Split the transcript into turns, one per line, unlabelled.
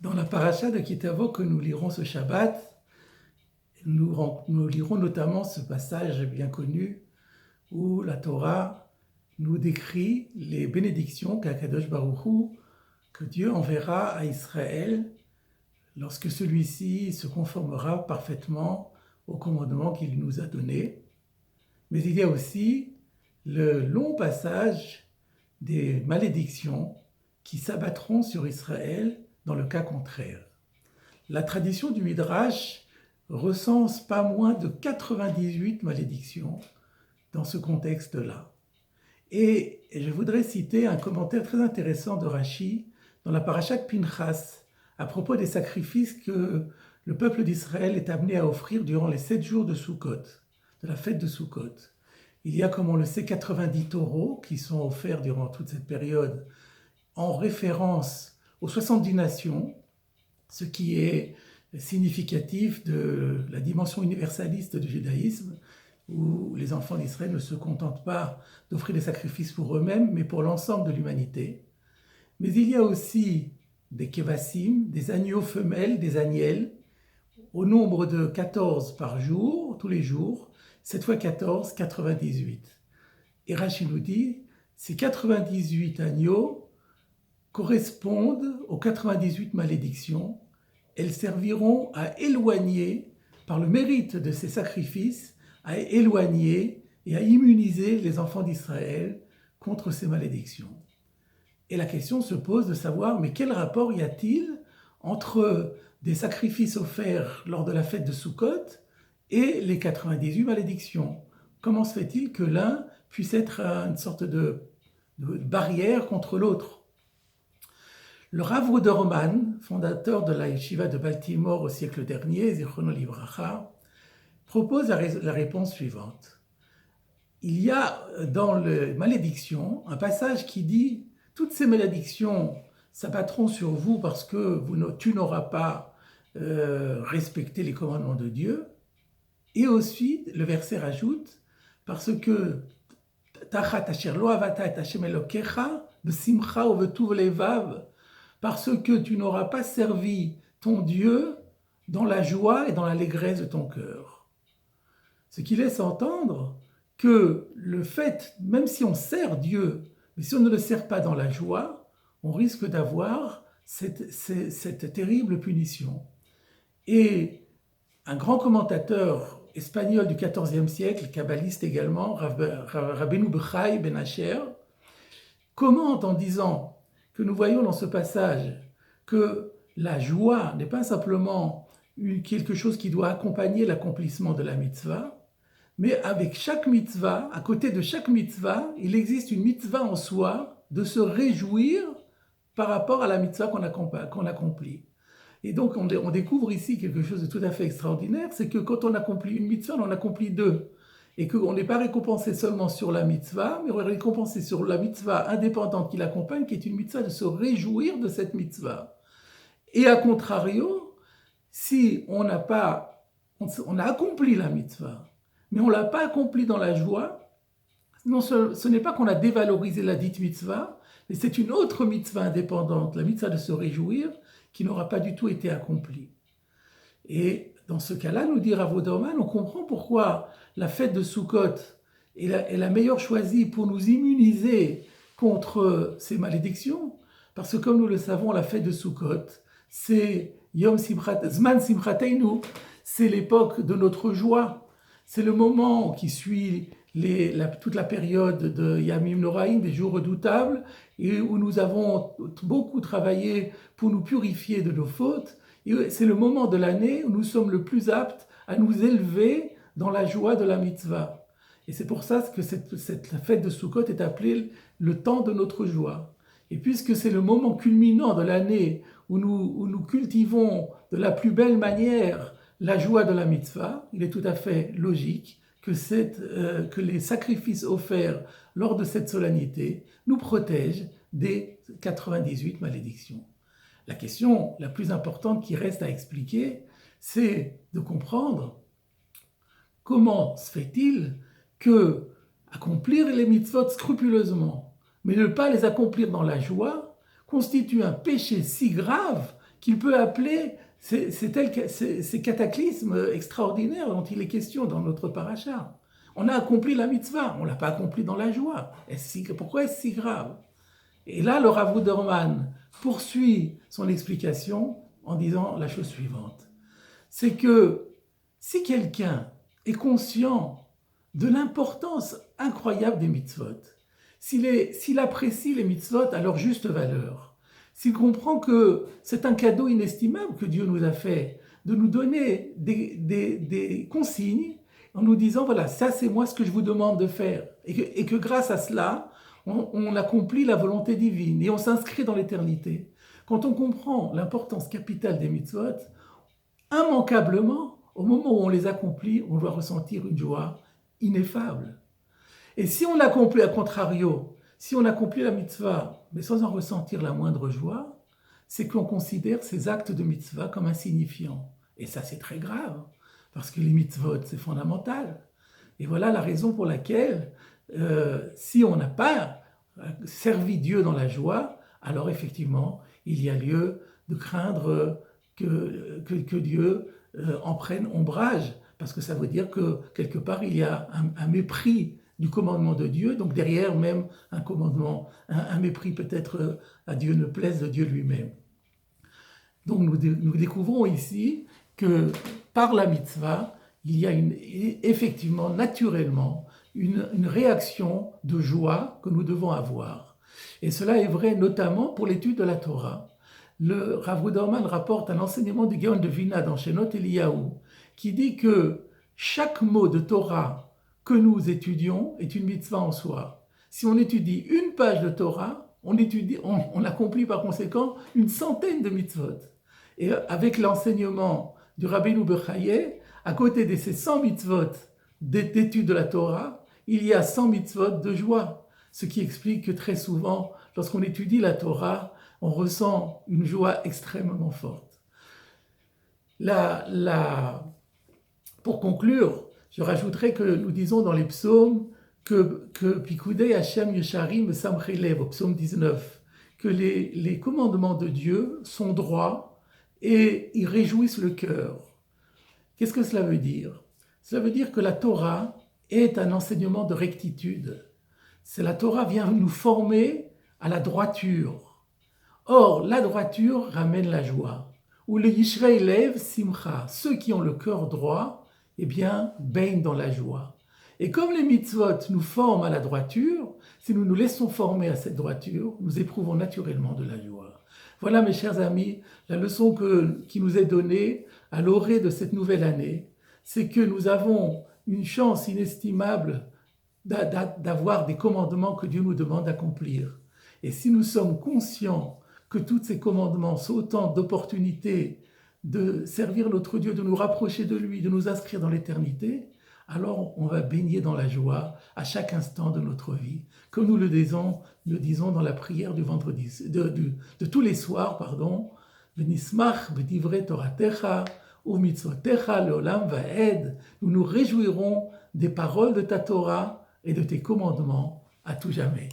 Dans la paracha de Kitavo que nous lirons ce Shabbat, nous lirons notamment ce passage bien connu où la Torah nous décrit les bénédictions qu'Akadosh Baruch Hu, que Dieu enverra à Israël lorsque celui-ci se conformera parfaitement au commandement qu'il nous a donné. Mais il y a aussi le long passage des malédictions qui s'abattront sur Israël dans le cas contraire. La tradition du Midrash recense pas moins de 98 malédictions dans ce contexte-là. Et je voudrais citer un commentaire très intéressant de Rashi dans la paracha de Pinchas à propos des sacrifices que le peuple d'Israël est amené à offrir durant les 7 jours de Sukkot, de la fête de Sukkot. Il y a, comme on le sait, 90 taureaux qui sont offerts durant toute cette période en référence aux 70 nations, ce qui est significatif de la dimension universaliste du judaïsme, où les enfants d'Israël ne se contentent pas d'offrir des sacrifices pour eux-mêmes, mais pour l'ensemble de l'humanité. Mais il y a aussi des kevassim, des agneaux femelles, des agnelles, au nombre de 14 par jour, tous les jours, 7 fois 14, 98. Et Rashi nous dit, ces 98 agneaux correspondent aux 98 malédictions. Elles serviront à éloigner, par le mérite de ces sacrifices, à éloigner et à immuniser les enfants d'Israël contre ces malédictions. Et la question se pose de savoir, mais quel rapport y a-t-il entre des sacrifices offerts lors de la fête de Sukkot et les 98 malédictions? Comment se fait-il que l'un puisse être une sorte de barrière contre l'autre? Le Rav Ruderman, fondateur de la Yeshiva de Baltimore au siècle dernier, Zichrono Livracha, propose la réponse suivante. Il y a dans les malédictions un passage qui dit « Toutes ces malédictions s'abattront sur vous parce que tu n'auras pas respecté les commandements de Dieu. » Et aussi, le verset rajoute « Parce que Tachat asher lo avata et Hashem Elokecha b'simcha uvetuv levav » parce que tu n'auras pas servi ton Dieu dans la joie et dans l'allégresse de ton cœur. Ce qui laisse entendre que le fait, même si on sert Dieu, mais si on ne le sert pas dans la joie, on risque d'avoir cette terrible punition. Et un grand commentateur espagnol du XIVe siècle, kabbaliste également, Rabbeinu Bechai Ben Asher, commente en disant que nous voyons dans ce passage que la joie n'est pas simplement quelque chose qui doit accompagner l'accomplissement de la mitzvah, mais avec chaque mitzvah, à côté de chaque mitzvah, il existe une mitzvah en soi de se réjouir par rapport à la mitzvah qu'on accomplit. Et donc on découvre ici quelque chose de tout à fait extraordinaire, c'est que quand on accomplit une mitzvah, on en accomplit deux. Et qu'on n'est pas récompensé seulement sur la mitzvah, mais on est récompensé sur la mitzvah indépendante qui l'accompagne, qui est une mitzvah de se réjouir de cette mitzvah. Et à contrario, si on a accompli la mitzvah, mais on ne l'a pas accompli dans la joie, non, ce n'est pas qu'on a dévalorisé la dite mitzvah, mais c'est une autre mitzvah indépendante, la mitzvah de se réjouir, qui n'aura pas du tout été accomplie. Et dans ce cas-là, nous dit Rav Ruderman, on comprend pourquoi la fête de Sukkot est la meilleure choisie pour nous immuniser contre ces malédictions. Parce que comme nous le savons, la fête de Sukkot, c'est Zman Simchateinu, c'est l'époque de notre joie. C'est le moment qui suit toute la période de Yamim Noraïm, des jours redoutables, et où nous avons beaucoup travaillé pour nous purifier de nos fautes. Et c'est le moment de l'année où nous sommes le plus aptes à nous élever dans la joie de la mitzvah. Et c'est pour ça que cette fête de Sukkot est appelée le temps de notre joie. Et puisque c'est le moment culminant de l'année où nous cultivons de la plus belle manière la joie de la mitzvah, il est tout à fait logique que les sacrifices offerts lors de cette solennité nous protègent des 98 malédictions. La question la plus importante qui reste à expliquer, c'est de comprendre comment se fait-il que accomplir les mitzvot scrupuleusement, mais ne pas les accomplir dans la joie, constitue un péché si grave qu'il peut appeler ces cataclysmes extraordinaires dont il est question dans notre paracha. On a accompli la mitzvah, on ne l'a pas accompli dans la joie. Pourquoi est-ce si grave? Et là, le Rav Ruderman poursuit son explication en disant la chose suivante. C'est que si quelqu'un est conscient de l'importance incroyable des mitzvot, s'il apprécie les mitzvot à leur juste valeur, s'il comprend que c'est un cadeau inestimable que Dieu nous a fait, de nous donner des consignes en nous disant, voilà, ça c'est moi ce que je vous demande de faire, et que grâce à cela, on accomplit la volonté divine, et on s'inscrit dans l'éternité. Quand on comprend l'importance capitale des mitzvot, immanquablement, au moment où on les accomplit, on doit ressentir une joie ineffable. Et si on accomplit, à contrario, si on accomplit la mitzvah, mais sans en ressentir la moindre joie, c'est qu'on considère ces actes de mitzvah comme insignifiants. Et ça, c'est très grave, parce que les mitzvot, c'est fondamental. Et voilà la raison pour laquelle, si on n'a pas servi Dieu dans la joie, alors effectivement, il y a lieu de craindre que Dieu en prenne ombrage, parce que ça veut dire que quelque part, il y a un mépris du commandement de Dieu, donc derrière même un commandement, un mépris peut-être à Dieu ne plaise de Dieu lui-même. Donc nous découvrons ici que par la mitzvah, il y a effectivement, naturellement, une réaction de joie que nous devons avoir. Et cela est vrai notamment pour l'étude de la Torah. Le Rav Ruderman rapporte un enseignement du Gaon de Vilna dans Shenot Eliyahu qui dit que chaque mot de Torah que nous étudions est une mitzvah en soi. Si on étudie une page de Torah, on accomplit par conséquent une centaine de mitzvot. Et avec l'enseignement du Rabbeinu Bechaye, à côté de ces 100 mitzvot d'étude de la Torah, il y a 100 mitzvot de joie. Ce qui explique que très souvent, lorsqu'on étudie la Torah, on ressent une joie extrêmement forte. Pour conclure, je rajouterai que nous disons dans les psaumes que Pikudei Hashem Yesharim Samchelev, au psaume 19, que les commandements de Dieu sont droits et ils réjouissent le cœur. Qu'est-ce que cela veut dire? Cela veut dire que la Torah est un enseignement de rectitude. La Torah vient nous former à la droiture. Or, la droiture ramène la joie. Ou le Yishrei Lev Simcha, ceux qui ont le cœur droit, eh bien, baignent dans la joie. Et comme les mitzvot nous forment à la droiture, si nous nous laissons former à cette droiture, nous éprouvons naturellement de la joie. Voilà, mes chers amis, la leçon qui nous est donnée à l'orée de cette nouvelle année, c'est que nous avons une chance inestimable d'avoir des commandements que Dieu nous demande d'accomplir. Et si nous sommes conscients que tous ces commandements sont autant d'opportunités de servir notre Dieu, de nous rapprocher de lui, de nous inscrire dans l'éternité, alors on va baigner dans la joie à chaque instant de notre vie, comme nous le disons dans la prière du vendredi, de tous les soirs, V'nismach b'divrei toratecha u'mitzvotecha leolam va'ed. Nous nous réjouirons des paroles de ta Torah et de tes commandements à tout jamais.